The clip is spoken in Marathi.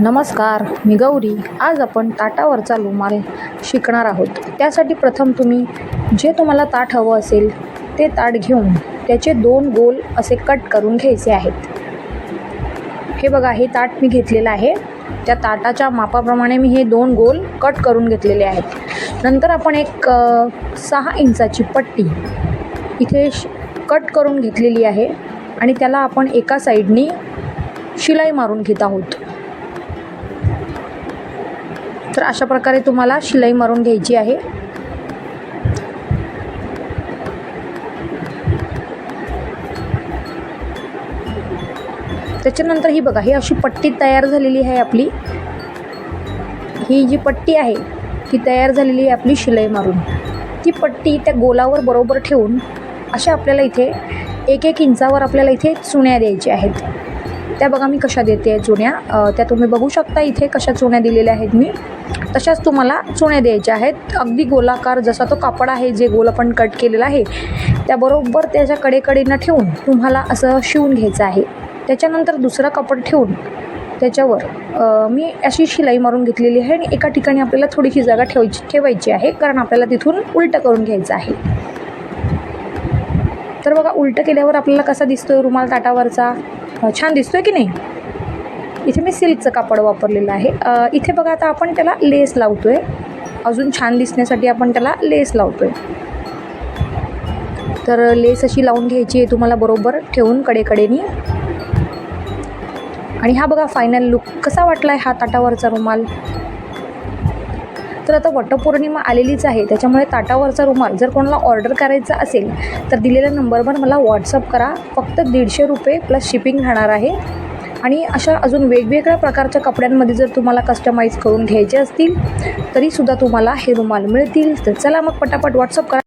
नमस्कार, मी गौरी. आज आपण ताटावरचा रुमाल शिकणार आहोत. त्यासाठी प्रथम तुम्ही जे तुम्हाला ताट हवं असेल ते ताट घेऊन त्याचे 2 गोल असे कट करून घ्यायचे आहेत. हे बघा, हे ताट मी घेतलेलं आहे. त्या ताटाच्या मापाप्रमाणे मी हे 2 गोल कट करून घेतलेले आहेत. नंतर आपण एक 6 इंचाची पट्टी इथे कट करून घेतलेली आहे आणि त्याला आपण एका साईडनी शिलाई मारून घेत आहोत. तर अशा प्रकारे तुम्हाला शिलाई मारून घ्यायची आहे. त्याच्यानंतर ही बघा, ही अशी पट्टी तयार झालेली आहे आपली. ही जी पट्टी आहे ती तयार झालेली आहे आपली शिलाई मारून. ती पट्टी त्या गोलावर बरोबर ठेवून अशा आपल्याला इथे 1-1 इंचावर आपल्याला इथे चुण्या द्यायच्या आहेत. त्या बघा मी कशा देते आहे चुण्या, त्या तुम्ही बघू शकता इथे कशा चुण्या दिलेल्या आहेत मी. तशाच तुम्हाला चुण्या द्यायच्या आहेत. अगदी गोलाकार जसा तो कापड आहे जे गोल आपण कट केलेला आहे त्याबरोबर त्याच्या कडेकडेनं ठेवून तुम्हाला असं शिवून घ्यायचं आहे. त्याच्यानंतर दुसरा कापड ठेवून त्याच्यावर मी अशी शिलाई मारून घेतलेली आहे आणि एका ठिकाणी आपल्याला थोडीशी जागा ठेवायची आहे, कारण आपल्याला तिथून उलटं करून घ्यायचं आहे. तर बघा, उलटं केल्यावर आपल्याला कसा दिसतोय रुमाल ताटावरचा, छान दिसतोय की नाही. इथे मी सिल्कचं कापड वापरलेलं आहे. इथे बघा, आता आपण त्याला लेस लावतोय. अजून छान दिसण्यासाठी आपण त्याला लेस लावतोय. तर लेस अशी लावून घ्यायची आहे तुम्हाला बरोबर ठेवून कडेकडेनी. आणि हा बघा फायनल लुक कसा वाटला आहे हा ताटावरचा रुमाल. तर आता वटपौर्णिमा आलेलीच आहे, त्याच्यामुळे ताटावरचा रुमाल जर कोणाला ऑर्डर करायचा असेल तर दिलेल्या नंबरवर मला व्हॉट्सअप करा. फक्त 150 रुपये प्लस शिपिंग राहणार आहे. आणि अशा अजून वेगवेगळ्या प्रकारच्या कपड्यांमध्ये जर तुम्हाला कस्टमाइज करून घ्यायचे असतील तरीसुद्धा तुम्हाला हे रुमाल मिळतील. तर चला मग पटापट व्हॉट्सअप करा.